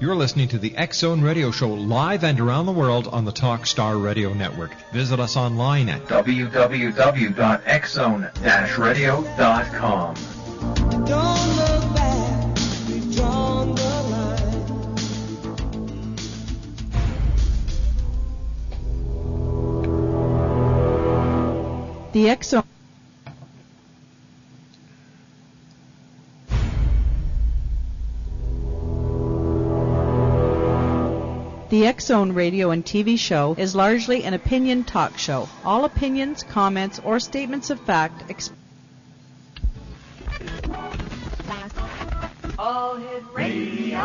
You're listening to the X Zone Radio Show live and around the world on the Talkstar Radio Network. Visit us online at www.xzone-radio.com. Don't look back, we've drawn the line. The X Zone. The X Zone radio and TV show is largely an opinion talk show. All opinions, comments, or statements of fact All Hit Radio.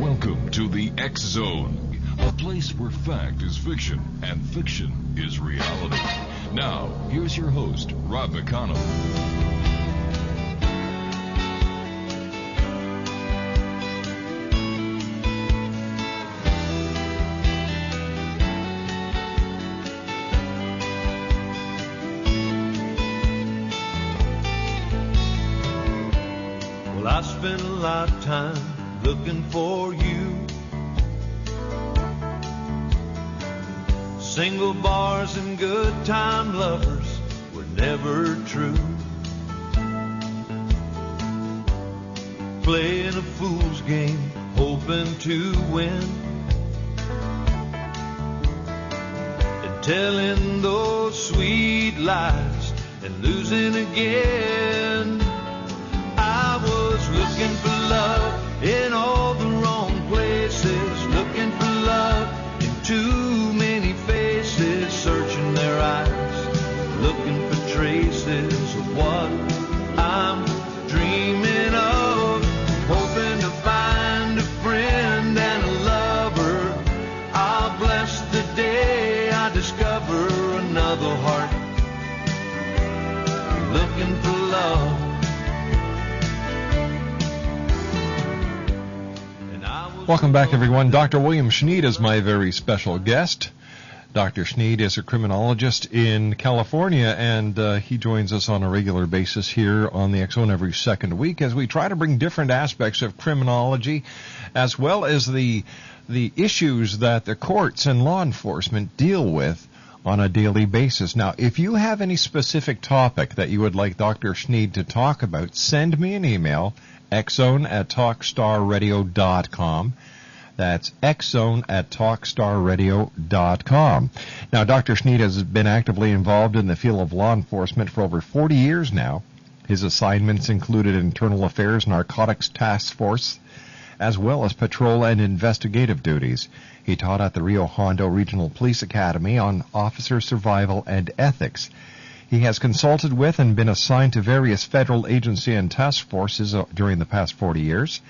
Welcome to the X Zone, a place where fact is fiction and fiction is reality. Now, here's your host, Rob McConnell. Well, I spent a lot of time looking for you. Single bars and good time lovers were never true. Playing a fool's game, hoping to win, and telling those sweet lies and losing again. I was looking for love in all the wrong places, looking for love in too many faces, searching their eyes, looking for traces of what I'm dreaming of, hoping to find a friend and a lover. I'll bless the day I discover another heart looking for love. Welcome back, everyone. Dr. William Schneid is my very special guest. Dr. Schneid is a criminologist in California, and he joins us on a regular basis here on the X Zone every second week as we try to bring different aspects of criminology as well as the issues that the courts and law enforcement deal with on a daily basis. Now, if you have any specific topic that you would like Dr. Schneid to talk about, send me an email, xzone@talkstarradio.com. That's xzone@talkstarradio.com. Now, Dr. Schneid has been actively involved in the field of law enforcement for over 40 years now. His assignments included Internal Affairs Narcotics Task Force, as well as patrol and investigative duties. He taught at the Rio Hondo Regional Police Academy on officer survival and ethics. He has consulted with and been assigned to various federal agency and task forces during the past 40 years,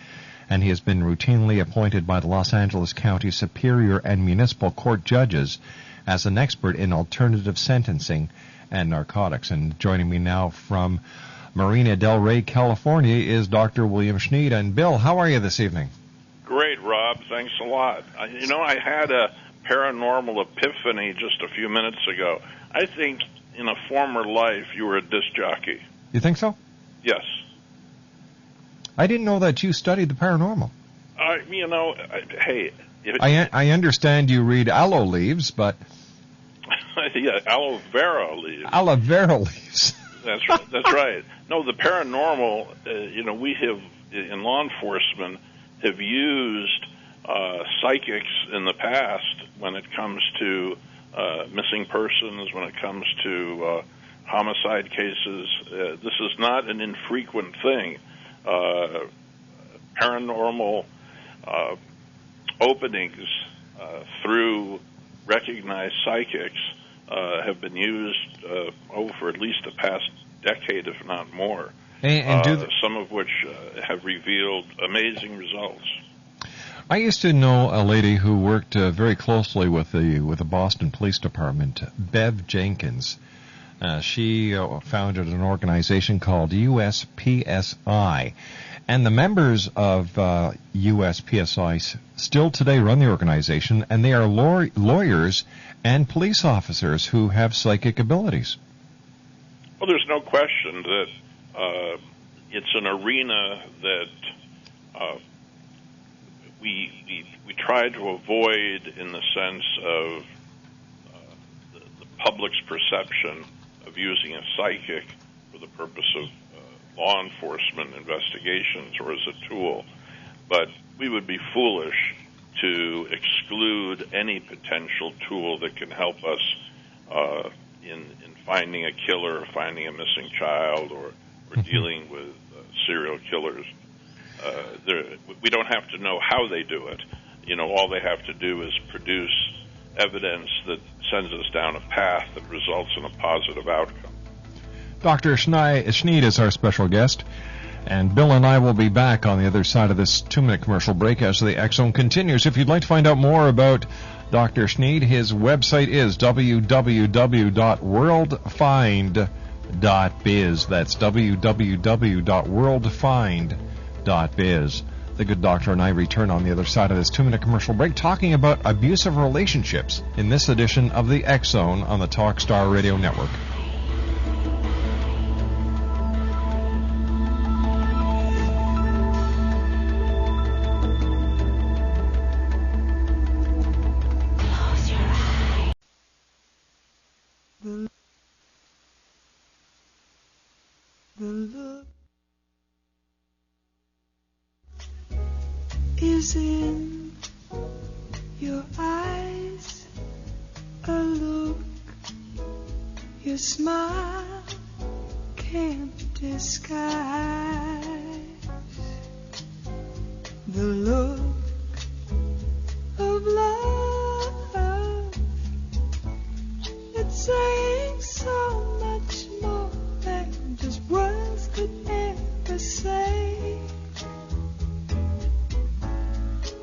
and he has been routinely appointed by the Los Angeles County Superior and Municipal Court judges as an expert in alternative sentencing and narcotics. And joining me now from Marina Del Rey, California, is Dr. William Schneid. And Bill, how are you this evening? Great, Rob. Thanks a lot. I had a paranormal epiphany just a few minutes ago. I think in a former life you were a disc jockey. You think so? Yes. I didn't know that you studied the paranormal. Hey. I understand you read aloe leaves, but... Yeah, aloe vera leaves. Aloe vera leaves. That's right. No, the paranormal, we have, in law enforcement, have used psychics in the past when it comes to missing persons, when it comes to homicide cases. This is not an infrequent thing. Paranormal openings through recognized psychics have been used for at least the past decade, if not more. Some of which have revealed amazing results. I used to know a lady who worked very closely with the Boston Police Department, Bev Jenkins. She founded an organization called USPSI, And the members of USPSI still today run the organization, and they are lawyers and police officers who have psychic abilities. Well, there's no question that it's an arena that we try to avoid in the sense of the public's perception of using a psychic for the purpose of law enforcement investigations or as a tool. But we would be foolish to exclude any potential tool that can help us in finding a killer, or finding a missing child, or dealing with serial killers. We don't have to know how they do it. All they have to do is produce evidence that sends us down a path that results in a positive outcome. Dr. Schneid is our special guest, and Bill and I will be back on the other side of this 2-minute commercial break as the X Zone continues. If you'd like to find out more about Dr. Schneid, his website is www.worldfind.biz. That's www.worldfind.biz. The good doctor and I return on the other side of this 2-minute commercial break talking about abusive relationships in this edition of the X Zone on the Talkstar Radio Network. The look is in your eyes, a look your smile can't disguise. The look of love, it's saying so much more than just words could ever say.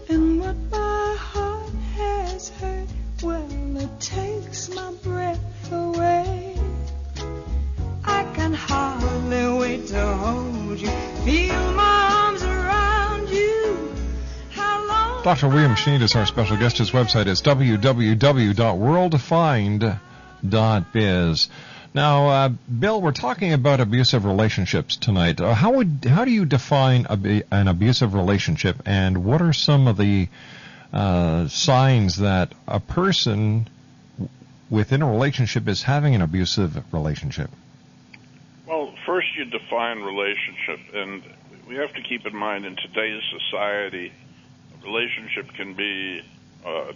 And what my heart has heard, well, it takes my breath away. I can hardly wait to hold you, feel my arms around you. How long? Dr. William Schneid is our special guest. His website is www.worldfind.biz. Now, Bill, we're talking about abusive relationships tonight. How do you define an abusive relationship, and what are some of the signs that a person within a relationship is having an abusive relationship? Well, first you define relationship, and we have to keep in mind in today's society, a relationship can be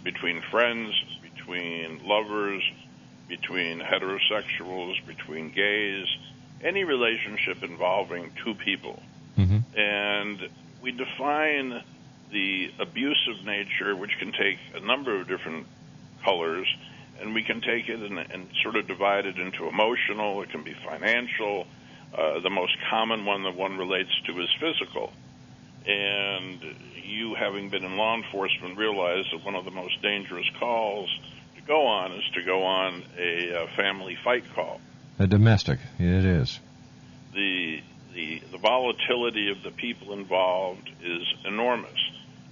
between friends, between lovers, between heterosexuals, between gays, any relationship involving two people. Mm-hmm. And we define the abusive nature, which can take a number of different colors, and we can take it and sort of divide it into emotional, it can be financial. The most common one that one relates to is physical. And you, having been in law enforcement, realize that one of the most dangerous calls to go on is to go on a family fight call. A domestic, it is. The volatility of the people involved is enormous.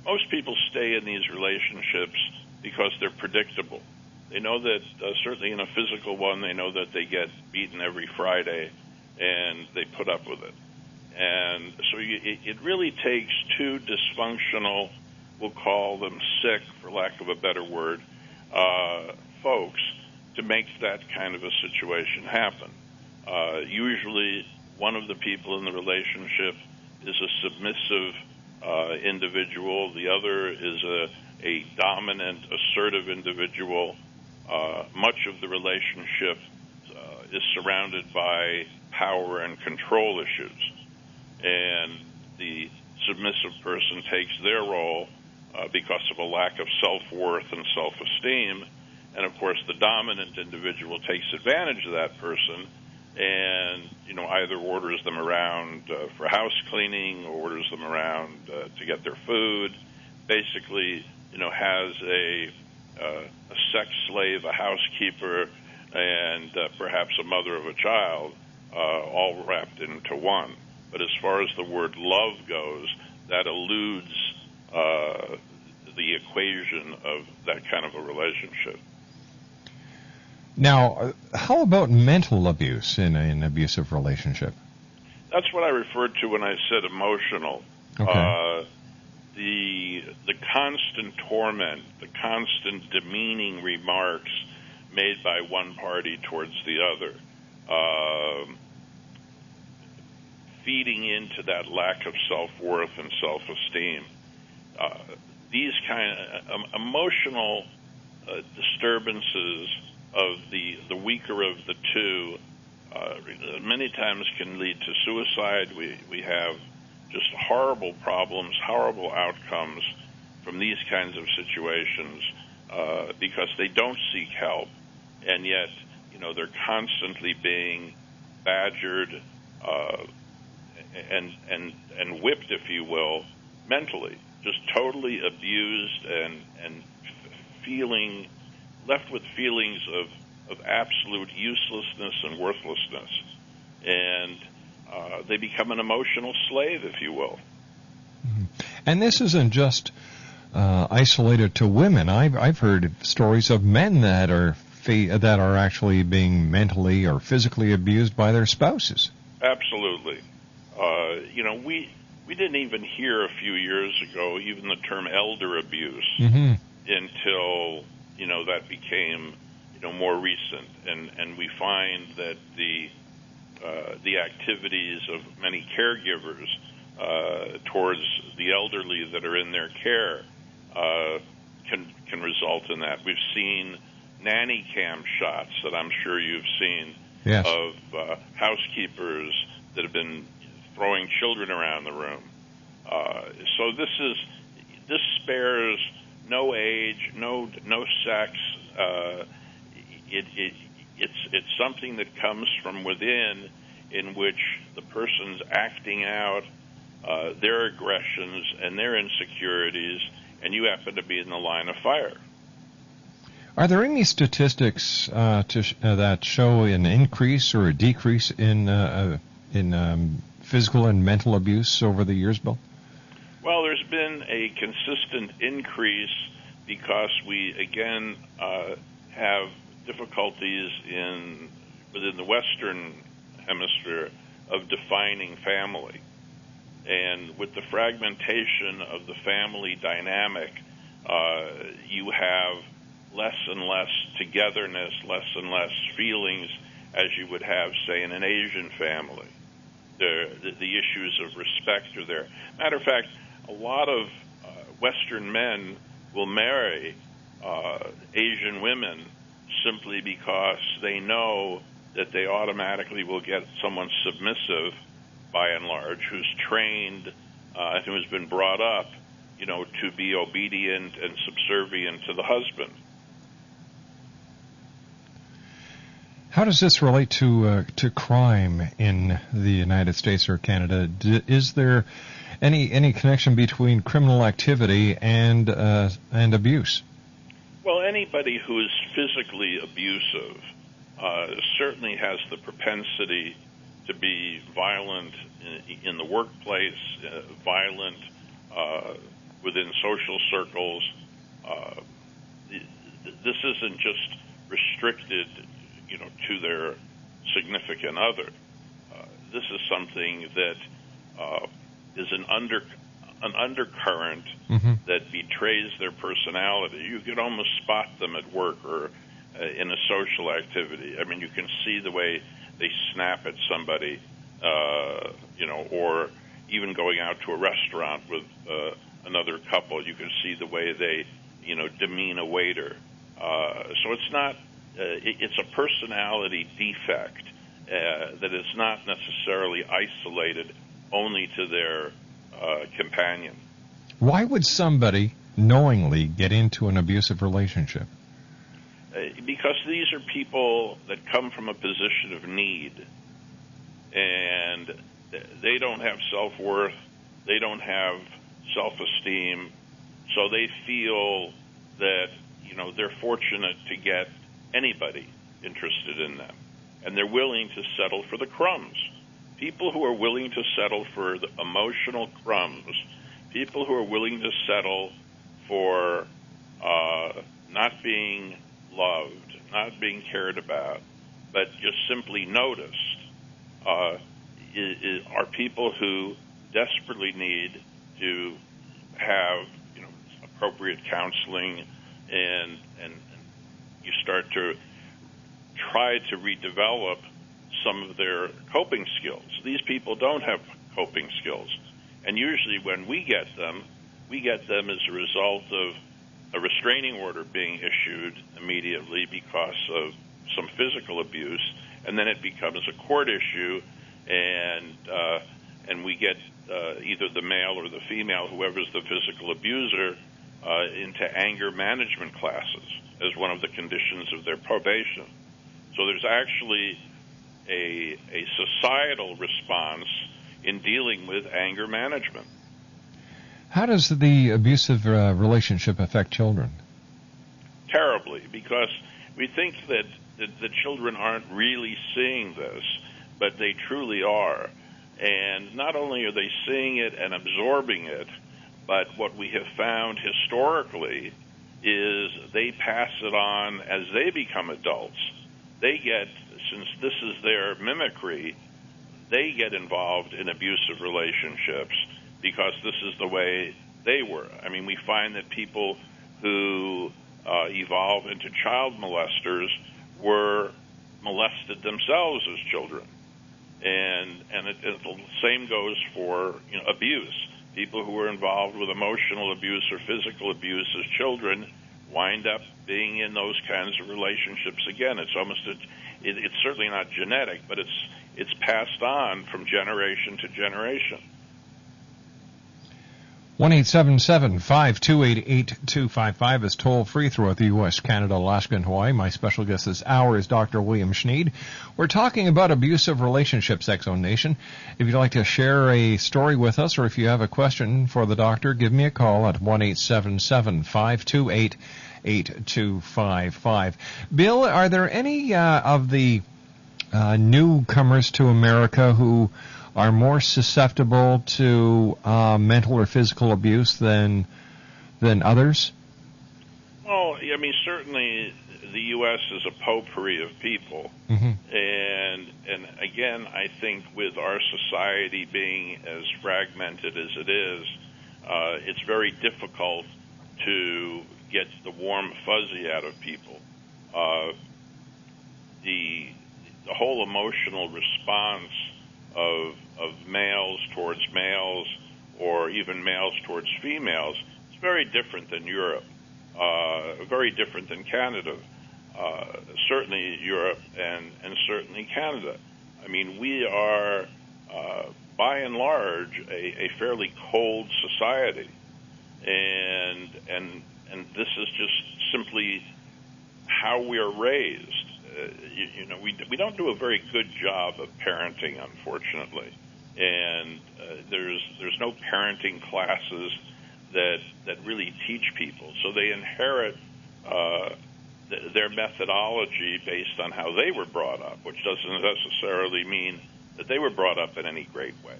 Most people stay in these relationships because they're predictable. They know that, certainly in a physical one, they know that they get beaten every Friday, and they put up with it. And so it really takes two dysfunctional, we'll call them sick, for lack of a better word, folks to make that kind of a situation happen. Usually one of the people in the relationship is a submissive individual. The other is a dominant, assertive individual. Much of the relationship is surrounded by power and control issues. And the submissive person takes their role because of a lack of self-worth and self-esteem. And, of course, the dominant individual takes advantage of that person and, either orders them around for house cleaning or orders them around to get their food, basically, has a sex slave, a housekeeper, and perhaps a mother of a child, all wrapped into one. But as far as the word love goes, that eludes the equation of that kind of a relationship. Now, how about mental abuse in an abusive relationship? That's what I referred to when I said emotional. Okay. The constant torment, the constant demeaning remarks made by one party towards the other, feeding into that lack of self-worth and self-esteem. These kind of emotional disturbances of the weaker of the two many times can lead to suicide. We have just horrible problems, horrible outcomes from these kinds of situations because they don't seek help, and yet they're constantly being badgered and whipped, if you will, mentally, just totally abused and left with feelings of absolute uselessness and worthlessness, and they become an emotional slave, if you will. And this isn't just isolated to women. I've heard stories of men that are actually being mentally or physically abused by their spouses. Absolutely. We didn't even hear a few years ago even the term elder abuse until that became more recent, and we find that the activities of many caregivers towards the elderly that are in their care can result in that. We've seen nanny cam shots that I'm sure you've seen. Yes. Of housekeepers that have been throwing children around the room. So this spares no age, no sex. It's something that comes from within, in which the person's acting out their aggressions and their insecurities, and you happen to be in the line of fire. Are there any statistics that show an increase or a decrease in physical and mental abuse over the years, Bill? Well, there's been a consistent increase because we, again, have difficulties within the Western Hemisphere of defining family. And with the fragmentation of the family dynamic, you have less and less togetherness, less and less feelings as you would have, say, in an Asian family. The issues of respect are there. Matter of fact, a lot of Western men will marry Asian women simply because they know that they automatically will get someone submissive, by and large, who's trained and who's been brought up, to be obedient and subservient to the husband. How does this relate to crime in the United States or Canada? Is there any connection between criminal activity and abuse? Well, anybody who is physically abusive certainly has the propensity to be violent in the workplace, violent within social circles. This isn't just restricted, to their significant other. This is something that is an undercurrent that betrays their personality. You could almost spot them at work or in a social activity. I mean, you can see the way they snap at somebody, or even going out to a restaurant with another couple. You can see the way they, demean a waiter. So it's not. It's a personality defect that is not necessarily isolated only to their companion. Why would somebody knowingly get into an abusive relationship? Because these are people that come from a position of need, and they don't have self-worth, they don't have self-esteem, so they feel that, they're fortunate to get anybody interested in them, and they're willing to settle for the crumbs. People who are willing to settle for the emotional crumbs, people who are willing to settle for not being loved, not being cared about, but just simply noticed, are people who desperately need to have appropriate counseling, and you start to try to redevelop some of their coping skills. These people don't have coping skills, and usually when we get them as a result of a restraining order being issued immediately because of some physical abuse, and then it becomes a court issue, and we get either the male or the female, whoever's the physical abuser, into anger management classes as one of the conditions of their probation. So there's actually a societal response in dealing with anger management. How does the abusive relationship affect children? Terribly, because we think that the children aren't really seeing this, but they truly are. And not only are they seeing it and absorbing it, but what we have found historically is they pass it on as they become adults. They get, since this is their mimicry, they get involved in abusive relationships because this is the way they were. I mean, we find that people who evolve into child molesters were molested themselves as children. And the same goes for abuse. People who were involved with emotional abuse or physical abuse as children wind up being in those kinds of relationships again. It's almost it's certainly not genetic, but it's passed on from generation to generation. 1-877-528-8255 is toll-free throughout the U.S., Canada, Alaska, and Hawaii. My special guest this hour is Dr. William Schneid. We're talking about abusive relationships, X-Zone Nation. If you'd like to share a story with us, or if you have a question for the doctor, give me a call at 1-877-528-8255. Bill, are there any of the newcomers to America who are more susceptible to mental or physical abuse than others? Well, I mean, certainly the U.S. is a potpourri of people. Mm-hmm. And again, I think with our society being as fragmented as it is, it's very difficult to get the warm fuzzy out of people. The whole emotional response of males towards males, or even males towards females, it's very different than Europe, very different than Canada, certainly Europe and certainly Canada. I mean, we are, by and large, a fairly cold society, and this is just simply how we are raised. We don't do a very good job of parenting, unfortunately, and there's no parenting classes that really teach people. So they inherit their methodology based on how they were brought up, which doesn't necessarily mean that they were brought up in any great way.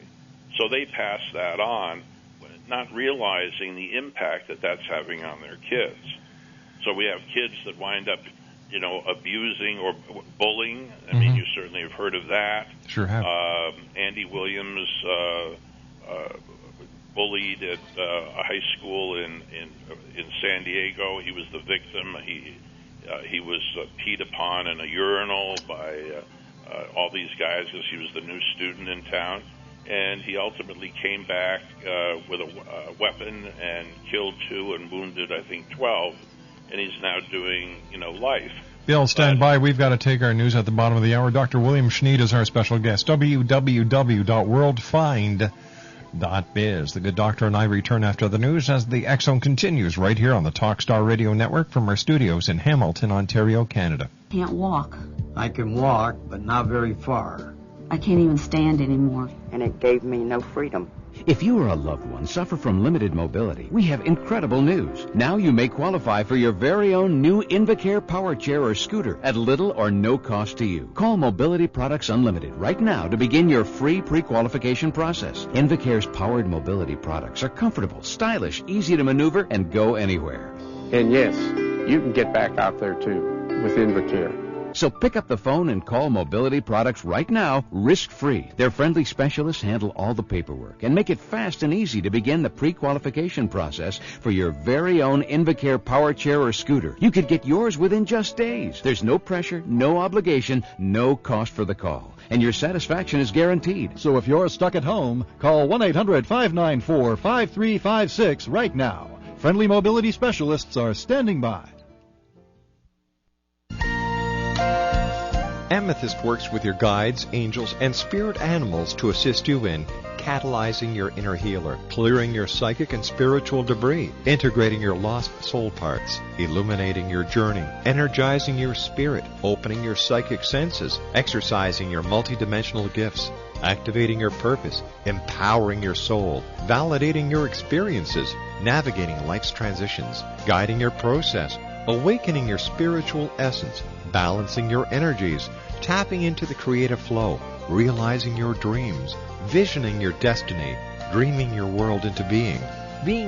So they pass that on, not realizing the impact that that's having on their kids. So we have kids that wind up abusing or bullying. I mean, you certainly have heard of that. Sure have. Andy Williams bullied at a high school in San Diego. He was the victim. He was peed upon in a urinal by all these guys because he was the new student in town. And he ultimately came back with a weapon and killed 2 and wounded, I think, 12. And he's now doing, life. Bill, stand by. We've got to take our news at the bottom of the hour. Dr. William Schneid is our special guest. www.worldfind.biz. The good doctor and I return after the news as the X-Zone continues right here on the Talkstar Radio Network from our studios in Hamilton, Ontario, Canada. Can't walk. I can walk, but not very far. I can't even stand anymore. And it gave me no freedom. If you or a loved one suffer from limited mobility, we have incredible news. Now you may qualify for your very own new Invacare power chair or scooter at little or no cost to you. Call Mobility Products Unlimited right now to begin your free pre-qualification process. Invacare's powered mobility products are comfortable, stylish, easy to maneuver, and go anywhere. And yes, you can get back out there too with Invacare. So pick up the phone and call Mobility Products right now, risk-free. Their friendly specialists handle all the paperwork and make it fast and easy to begin the pre-qualification process for your very own Invacare power chair or scooter. You could get yours within just days. There's no pressure, no obligation, no cost for the call. And your satisfaction is guaranteed. So if you're stuck at home, call 1-800-594-5356 right now. Friendly mobility specialists are standing by. Amethyst works with your guides, angels, and spirit animals to assist you in catalyzing your inner healer, clearing your psychic and spiritual debris, integrating your lost soul parts, illuminating your journey, energizing your spirit, opening your psychic senses, exercising your multidimensional gifts, activating your purpose, empowering your soul, validating your experiences, navigating life's transitions, guiding your process, awakening your spiritual essence, balancing your energies, tapping into the creative flow, realizing your dreams, visioning your destiny, dreaming your world into being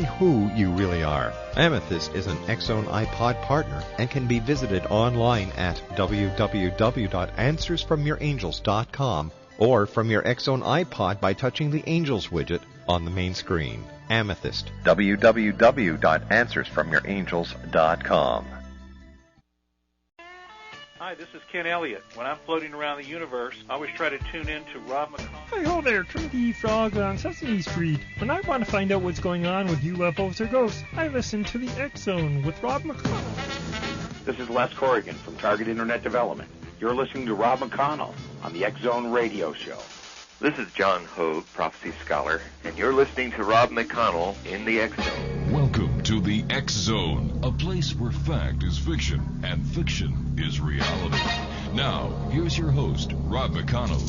who you really are. Amethyst is an X-Zone iPod partner and can be visited online at www.answersfromyourangels.com or from your X-Zone iPod by touching the Angels widget on the main screen. Amethyst. www.answersfromyourangels.com. Hi, this is Ken Elliott. When I'm floating around the universe, I always try to tune in to Rob McConnell. Hi, ho there, Trinity Frog on Sesame Street. When I want to find out what's going on with UFOs or ghosts, I listen to the X-Zone with Rob McConnell. This is Les Corrigan from Target Internet Development. You're listening to Rob McConnell on the X-Zone Radio Show. This is John Hogue, Prophecy Scholar, and you're listening to Rob McConnell in the X-Zone. Welcome to the X-Zone, a place where fact is fiction and fiction is reality. Now, here's your host, Rob McConnell.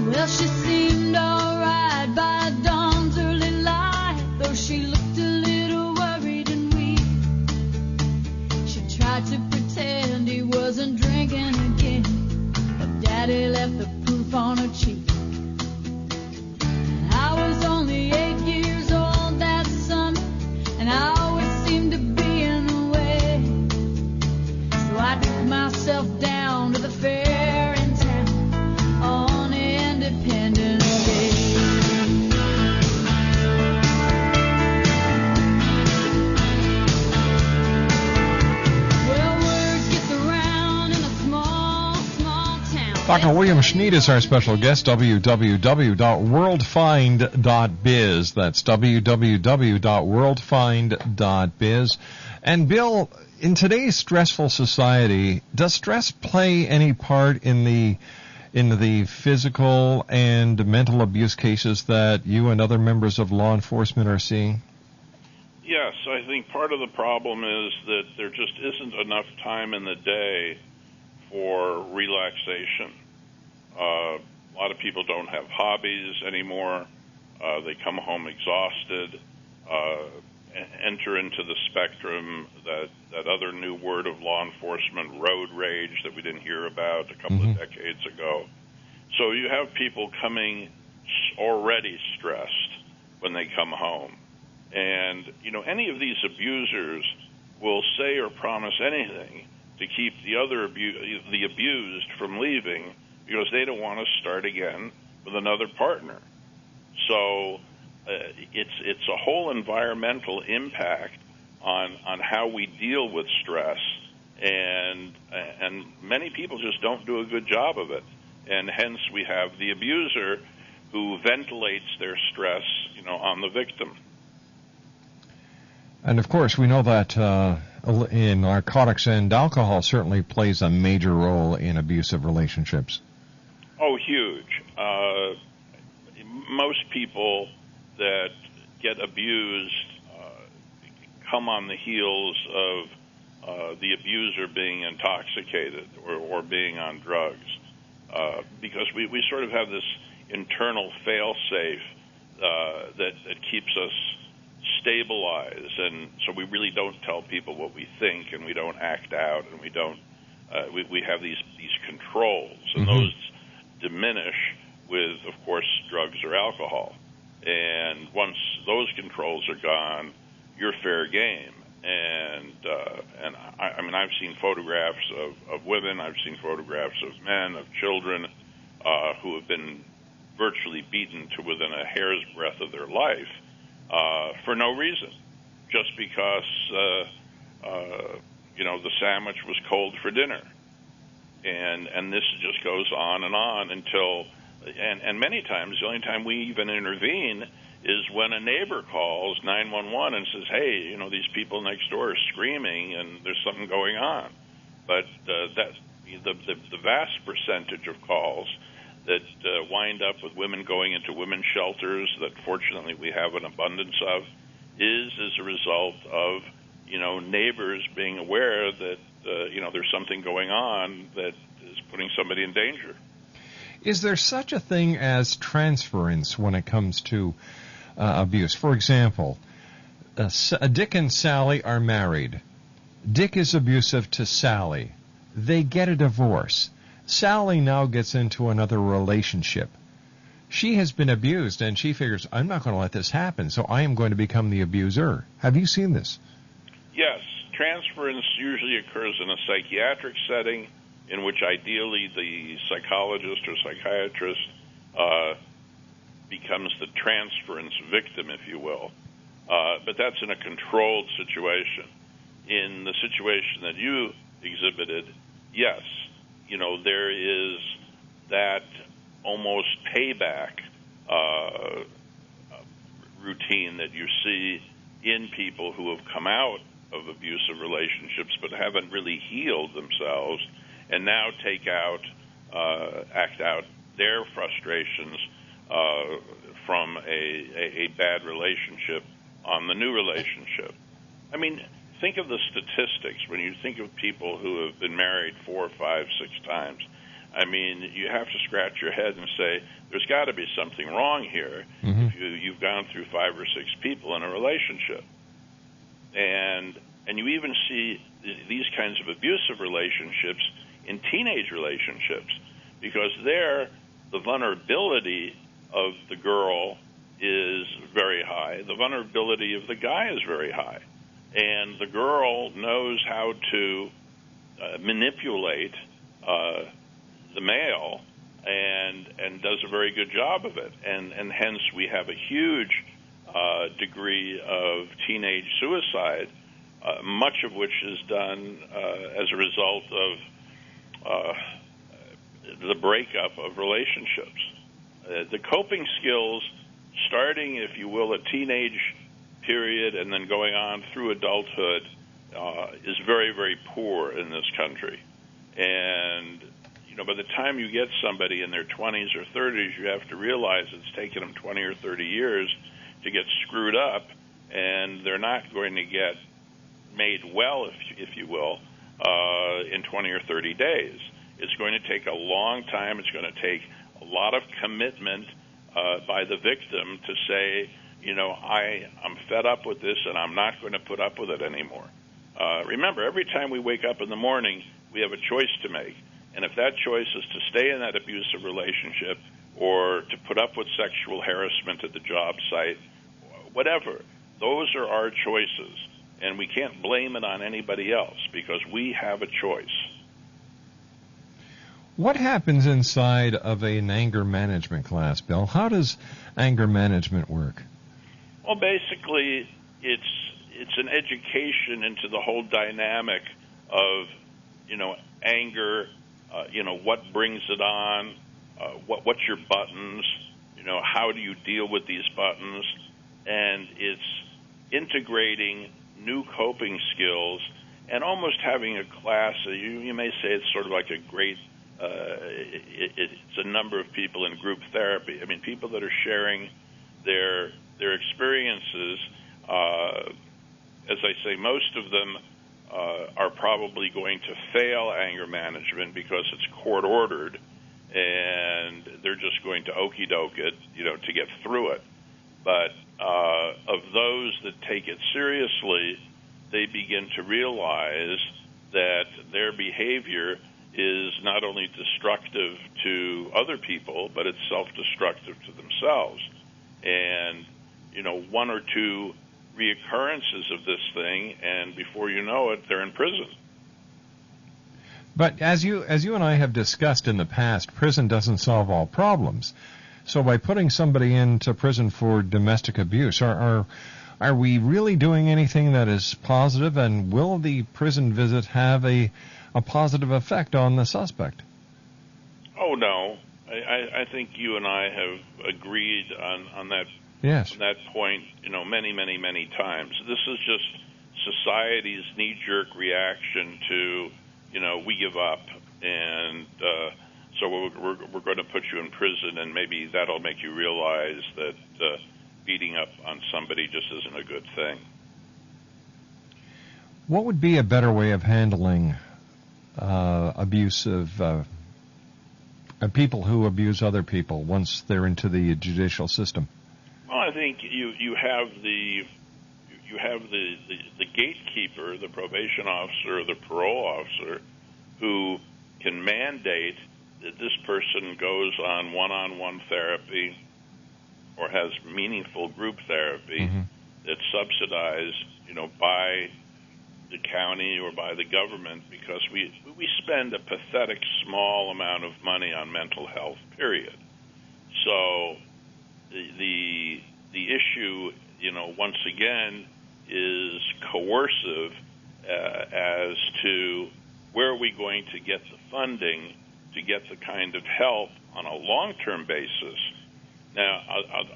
Well, she seemed all right by dawn's early light, though she looked a little worried and weak. She tried to pretend he wasn't drinking again, but Daddy left the proof on her cheek. I was only 8 years old that summer, and I always seemed to be in the way. So I took myself down to the fair in town on Independence Day. Well, word gets around in a small town. Dr. William Schneid is our special guest, www.worldfind.biz. That's www.worldfind.biz. And Bill, in today's stressful society, does stress play any part in the physical and mental abuse cases that you and other members of law enforcement are seeing? Yes, I think part of the problem is that there just isn't enough time in the day for relaxation. A lot of people don't have hobbies anymore. They come home exhausted, enter into the spectrum, that other new word of law enforcement, road rage, that we didn't hear about a couple of decades ago. So you have people coming already stressed when they come home. And, any of these abusers will say or promise anything to keep the abused from leaving, because they don't want to start again with another partner. So it's a whole environmental impact on how we deal with stress, and many people just don't do a good job of it, and hence we have the abuser who ventilates their stress, on the victim. And of course, we know that in narcotics and alcohol certainly plays a major role in abusive relationships. Oh, huge. Most people that get abused come on the heels of the abuser being intoxicated or being on drugs, because we sort of have this internal fail-safe that keeps us stabilized, and so we really don't tell people what we think, and we don't act out, and we don't. We have these controls, and those diminish with, of course, drugs or alcohol. And once those controls are gone, you're fair game. And I mean, I've seen photographs of women, I've seen photographs of men, of children who have been virtually beaten to within a hair's breadth of their life for no reason, just because the sandwich was cold for dinner. And this just goes on until, and many times the only time we even intervene is when a neighbor calls 911 and says, hey, these people next door are screaming and there's something going on. But that the vast percentage of calls that wind up with women going into women's shelters that fortunately we have an abundance of is as a result of neighbors being aware that there's something going on that is putting somebody in danger. Is there such a thing as transference when it comes to abuse? For example, Dick and Sally are married. Dick is abusive to Sally. They get a divorce. Sally now gets into another relationship. She has been abused, and she figures, I'm not going to let this happen, so I am going to become the abuser. Have you seen this? Yes. Transference usually occurs in a psychiatric setting in which ideally the psychologist or psychiatrist becomes the transference victim, if you will. But that's in a controlled situation. In the situation that you exhibited, yes, there is that almost payback routine that you see in people who have come out of abusive relationships but haven't really healed themselves, and now act out their frustrations from a bad relationship on the new relationship. I mean, think of the statistics when you think of people who have been married 4, 5, 6 times. I mean, you have to scratch your head and say, there's got to be something wrong here if you've gone through 5 or 6 people in a relationship. And you even see these kinds of abusive relationships in teenage relationships, because there the vulnerability of the girl is very high. The vulnerability of the guy is very high. And the girl knows how to manipulate the male and does a very good job of it. And hence we have a huge degree of teenage suicide, much of which is done as a result of the breakup of relationships. The coping skills, starting, if you will, a teenage period and then going on through adulthood, is very, very poor in this country. And, by the time you get somebody in their 20s or 30s, you have to realize it's taken them 20 or 30 years to get screwed up, and they're not going to get made well, if you will, in 20 or 30 days. It's going to take a long time. It's going to take a lot of commitment by the victim to say, I'm fed up with this and I'm not going to put up with it anymore. Remember, every time we wake up in the morning, we have a choice to make. And if that choice is to stay in that abusive relationship or to put up with sexual harassment at the job site, whatever, those are our choices. And we can't blame it on anybody else because we have a choice. What happens inside of an anger management class, Bill? How does anger management work? Well, basically, it's an education into the whole dynamic of, anger, what brings it on, what's your buttons, how do you deal with these buttons, and it's integrating new coping skills and almost having a class. You may say it's sort of like a great. It's a number of people in group therapy. I mean, people that are sharing their experiences. As I say, most of them are probably going to fail anger management because it's court ordered, and they're just going to okey doke it, to get through it. But of those that take it seriously, they begin to realize that their behavior is not only destructive to other people, but it's self-destructive to themselves. And, one or two reoccurrences of this thing, and before you know it, they're in prison. But as you and I have discussed in the past, prison doesn't solve all problems. So by putting somebody into prison for domestic abuse, are we really doing anything that is positive, and will the prison visit have a positive effect on the suspect? Oh, no. I think you and I have agreed on that. Yes. On that point, many, many, many times. This is just society's knee-jerk reaction to, we give up, and so we're going to put you in prison, and maybe that'll make you realize that beating up on somebody just isn't a good thing. What would be a better way of handling abusive people who abuse other people once they're into the judicial system? Well, I think you have the gatekeeper, the probation officer, or the parole officer, who can mandate that this person goes on one-on-one therapy or has meaningful group therapy that's subsidized, by the county or by the government, because we spend a pathetic small amount of money on mental health, period. So the issue, once again, is coercive as to where are we going to get the funding to get the kind of help on a long-term basis. Now,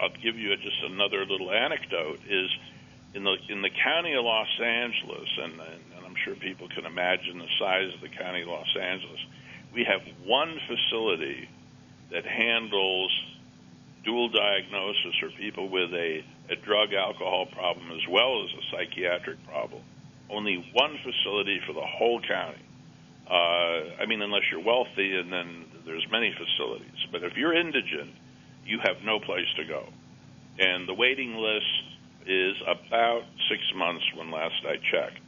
I'll give you just another little anecdote. Is in the county of Los Angeles, and I'm sure people can imagine the size of the county of Los Angeles, we have one facility that handles dual diagnosis, or people with a drug alcohol problem as well as a psychiatric problem. Only one facility for the whole county. Unless you're wealthy, and then there's many facilities. But if you're indigent, you have no place to go. And the waiting list is about 6 months when last I checked.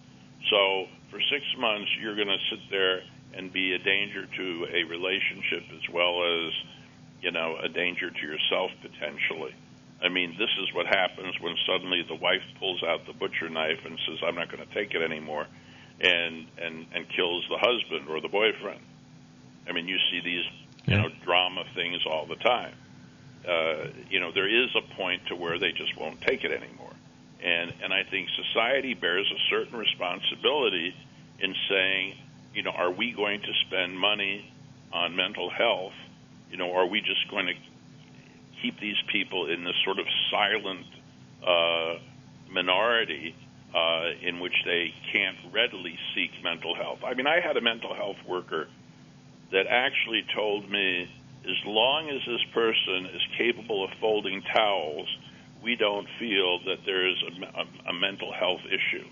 So for 6 months, you're going to sit there and be a danger to a relationship as well as, a danger to yourself potentially. This is what happens when suddenly the wife pulls out the butcher knife and says, I'm not going to take it anymore, and kills the husband or the boyfriend. You see these, drama things all the time. There is a point to where they just won't take it anymore. And I think society bears a certain responsibility in saying, are we going to spend money on mental health? Are we just going to keep these people in this sort of silent minority in which they can't readily seek mental health? I had a mental health worker that actually told me, as long as this person is capable of folding towels, we don't feel that there is a mental health issue.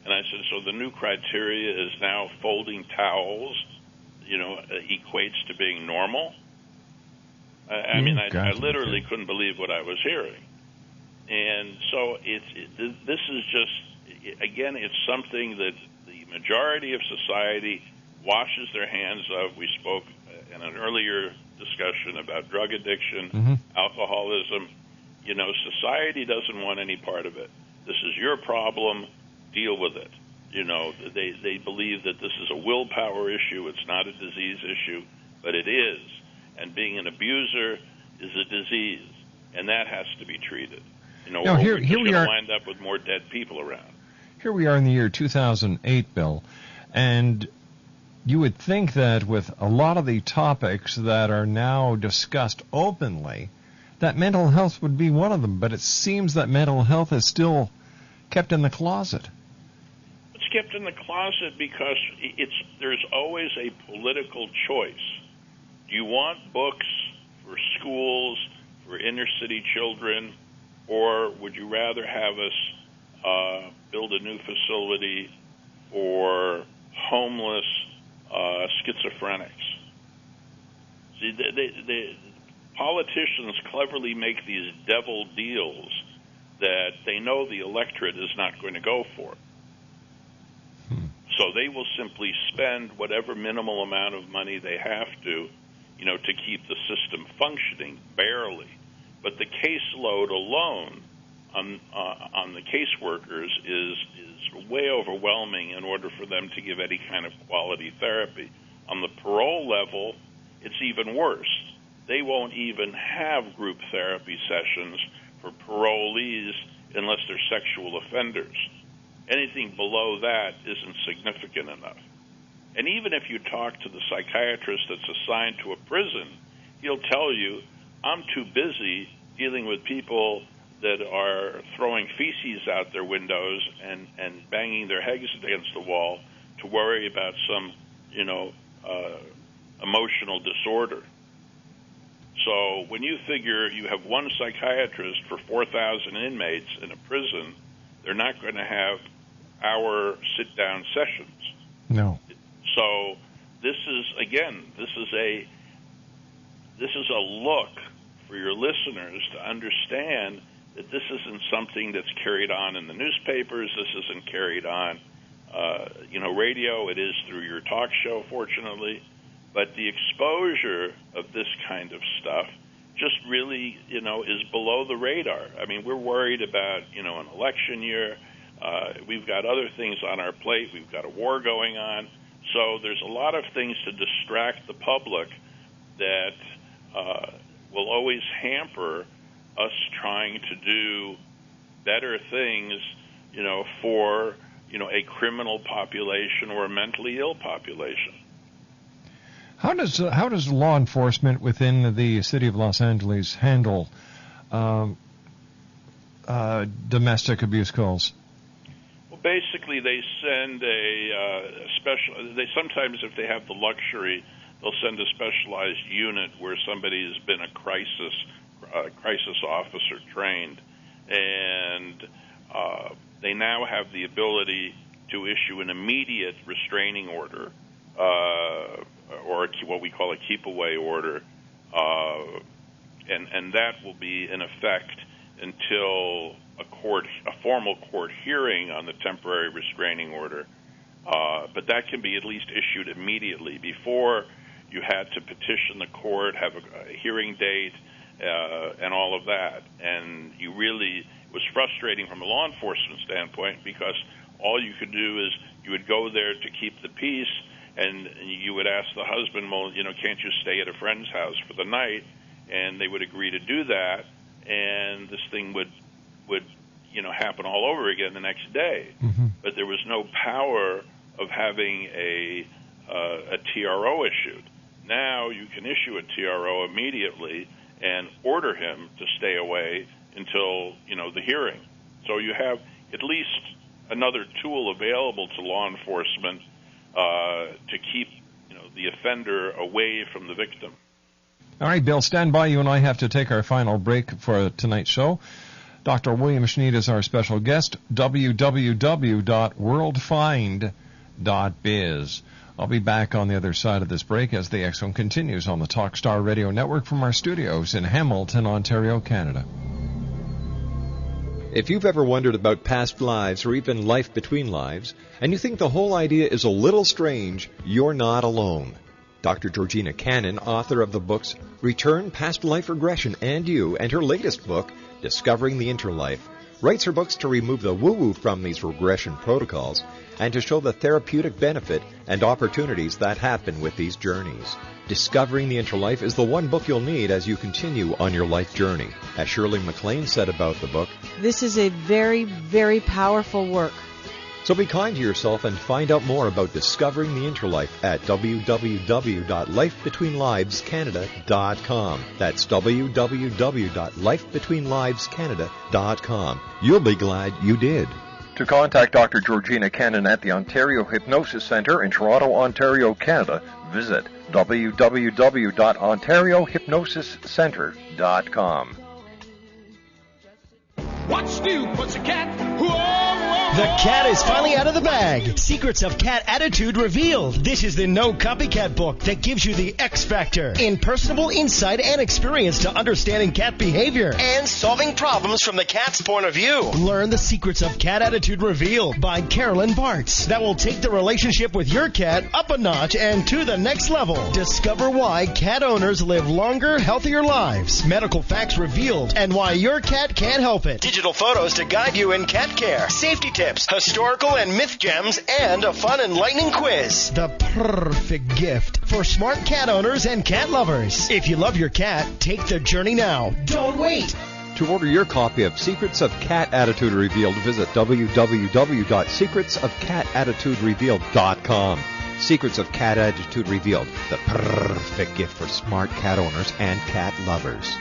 And I said, so the new criteria is now folding towels, equates to being normal? I literally couldn't believe what I was hearing. And so this is just, again, it's something that the majority of society washes their hands of. We spoke in an earlier discussion about drug addiction, alcoholism. Society doesn't want any part of it. This is your problem. Deal with it. They believe that this is a willpower issue. It's not a disease issue, but it is. And being an abuser is a disease, and that has to be treated. Now, here we are. Wind up with more dead people around. Here we are in the year 2008, Bill, and you would think that with a lot of the topics that are now discussed openly, that mental health would be one of them, but it seems that mental health is still kept in the closet. It's kept in the closet because there's always a political choice. Do you want books for schools, for inner city children, or would you rather have us build a new facility or homeless schizophrenics. See, the politicians cleverly make these devil deals that they know the electorate is not going to go for. So they will simply spend whatever minimal amount of money they have to, to keep the system functioning, barely. But the caseload alone on the caseworkers is way overwhelming in order for them to give any kind of quality therapy. On the parole level, it's even worse. They won't even have group therapy sessions for parolees unless they're sexual offenders. Anything below that isn't significant enough. And even if you talk to the psychiatrist that's assigned to a prison, he'll tell you, I'm too busy dealing with people that are throwing feces out their windows and banging their heads against the wall to worry about some, emotional disorder. So when you figure you have one psychiatrist for 4,000 inmates in a prison, they're not going to have hour sit-down sessions. No. So this is a look for your listeners to understand that this isn't something that's carried on in the newspapers. This isn't carried on, radio. It is through your talk show, fortunately. But the exposure of this kind of stuff just really, is below the radar. I mean, we're worried about, an election year. We've got other things on our plate. We've got a war going on. So there's a lot of things to distract the public that will always hamper us trying to do better things, for, a criminal population or a mentally ill population. How does law enforcement within the city of Los Angeles handle domestic abuse calls? Well, basically, they send a special. They sometimes, if they have the luxury, they'll send a specialized unit where somebody has been a crisis officer trained, and they now have the ability to issue an immediate restraining order, or what we call a keep-away order, and that will be in effect until a formal court hearing on the temporary restraining order. But that can be at least issued immediately. Before, you had to petition the court, have a hearing date, and all of that. And it was frustrating from a law enforcement standpoint because all you could do is you would go there to keep the peace, and you would ask the husband, well, can't you stay at a friend's house for the night? And they would agree to do that, and this thing would happen all over again the next day. Mm-hmm. But there was no power of having a TRO issued. Now you can issue a TRO immediately and order him to stay away until, the hearing. So you have at least another tool available to law enforcement to keep, the offender away from the victim. All right, Bill, stand by. You and I have to take our final break for tonight's show. Dr. William Schneid is our special guest, www.worldfind.biz. I'll be back on the other side of this break as the X-Zone continues on the Talkstar Radio Network from our studios in Hamilton, Ontario, Canada. If you've ever wondered about past lives or even life between lives, and you think the whole idea is a little strange, you're not alone. Dr. Georgina Cannon, author of the books Return, Past Life Regression, and You, and her latest book, Discovering the Interlife, writes her books to remove the woo-woo from these regression protocols and to show the therapeutic benefit and opportunities that happen with these journeys. Discovering the Interlife is the one book you'll need as you continue on your life journey. As Shirley MacLaine said about the book, this is a very, very powerful work. So be kind to yourself and find out more about Discovering the Interlife at www.lifebetweenlivescanada.com. That's www.lifebetweenlivescanada.com. You'll be glad you did. To contact Dr. Georgina Cannon at the Ontario Hypnosis Centre in Toronto, Ontario, Canada, visit www.ontariohypnosiscentre.com. What's new, pussycat? Whoa, whoa. The cat is finally out of the bag. Secrets of Cat Attitude revealed. This is the No Copycat book that gives you the X Factor in personable insight and experience to understanding cat behavior and solving problems from the cat's point of view. Learn the secrets of Cat Attitude revealed by Carolyn Bartz that will take the relationship with your cat up a notch and to the next level. Discover why cat owners live longer, healthier lives. Medical facts revealed and why your cat can't help it. Digital photos to guide you in cat care. Safety tips, historical and myth gems, and a fun, enlightening quiz. The perfect gift for smart cat owners and cat lovers. If you love your cat, take the journey now. Don't wait. To order your copy of Secrets of Cat Attitude Revealed, visit www.secretsofcatattituderevealed.com. Secrets of Cat Attitude Revealed, the perfect gift for smart cat owners and cat lovers.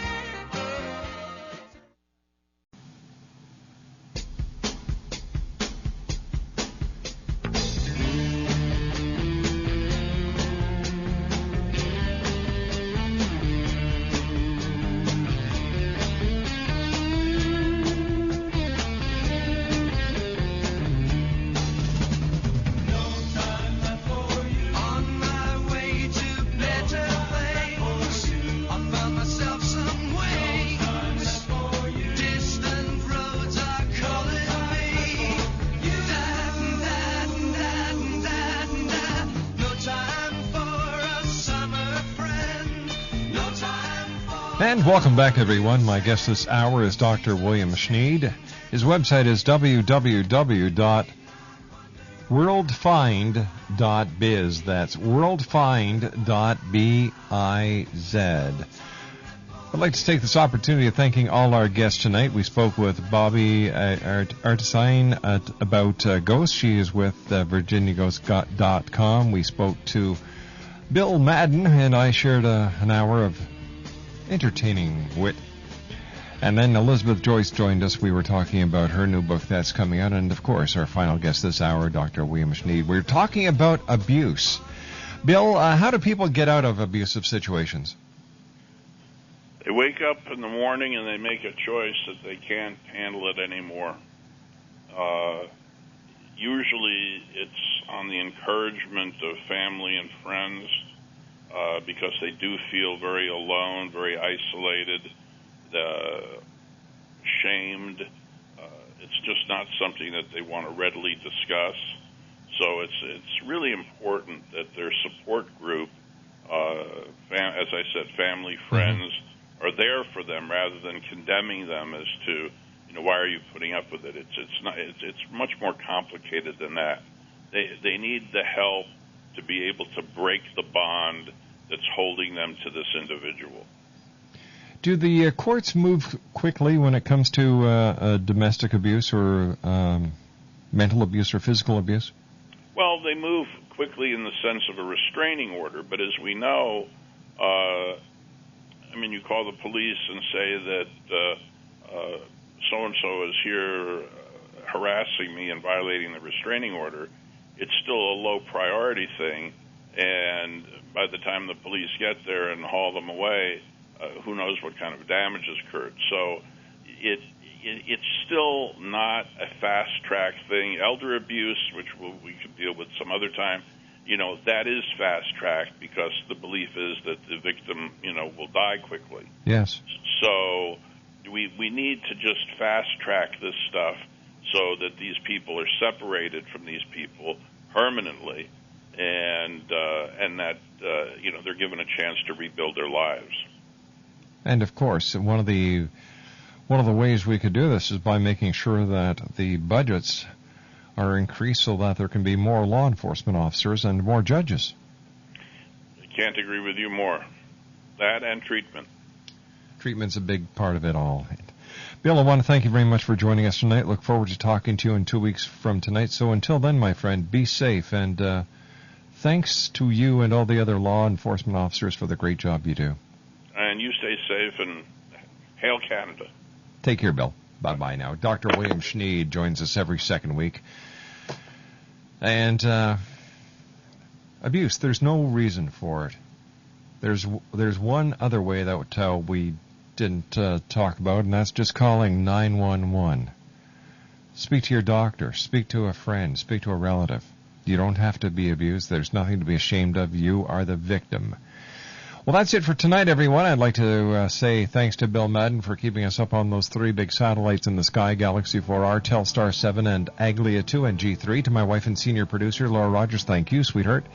And welcome back, everyone. My guest this hour is Dr. William Schneid. His website is www.worldfind.biz. That's worldfind.biz. I'd like to take this opportunity of thanking all our guests tonight. We spoke with Bobby Artisine about ghosts. She is with VirginiaGhost.com. We spoke to Bill Madden, and I shared an hour of entertaining wit. And then Elizabeth Joyce joined us. We were talking about her new book that's coming out. And, of course, our final guest this hour, Dr. William Schneid. We're talking about abuse. Bill, how do people get out of abusive situations? They wake up in the morning and they make a choice that they can't handle it anymore. Usually it's on the encouragement of family and friends, because they do feel very alone, very isolated, shamed. It's just not something that they want to readily discuss. So it's really important that their support group, as I said, family, friends, are there for them rather than condemning them as to, why are you putting up with it? It's much more complicated than that. They need the help to be able to break the bond that's holding them to this individual. Do the courts move quickly when it comes to domestic abuse or mental abuse or physical abuse? Well, they move quickly in the sense of a restraining order, but as we know, you call the police and say that so-and-so is here harassing me and violating the restraining order. It's still a low priority thing, and by the time the police get there and haul them away, who knows what kind of damage has occurred. So it's still not a fast-track thing. Elder abuse, which we could deal with some other time, that is fast-tracked because the belief is that the victim, will die quickly. Yes. So we need to just fast-track this stuff so that these people are separated from these people permanently, and that they're given a chance to rebuild their lives. And of course, one of the ways we could do this is by making sure that the budgets are increased so that there can be more law enforcement officers and more judges. I can't agree with you more. That and treatment. Treatment's a big part of it all. Bill, I want to thank you very much for joining us tonight. Look forward to talking to you in 2 weeks from tonight. So until then, my friend, be safe. And thanks to you and all the other law enforcement officers for the great job you do. And you stay safe, and hail Canada. Take care, Bill. Bye-bye now. Dr. William Schneid joins us every second week. And abuse, there's no reason for it. There's one other way that we didn't talk about, and that's just calling 911. Speak to your doctor. Speak to a friend. Speak to a relative. You don't have to be abused. There's nothing to be ashamed of. You are the victim. Well, that's it for tonight, everyone. I'd like to say thanks to Bill Madden for keeping us up on those 3 big satellites in the sky, Galaxy 4R, Telstar 7, and Aglia 2 and G3. To my wife and senior producer, Laura Rogers, thank you, sweetheart.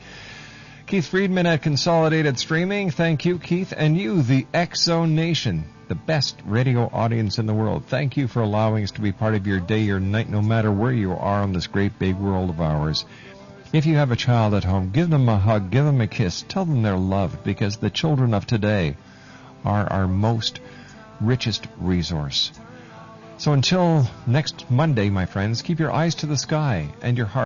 Keith Friedman at Consolidated Streaming, thank you, Keith. And you, the X-Zone Nation, the best radio audience in the world. Thank you for allowing us to be part of your day, your night, no matter where you are on this great big world of ours. If you have a child at home, give them a hug, give them a kiss, tell them they're loved, because the children of today are our most richest resource. So until next Monday, my friends, keep your eyes to the sky and your heart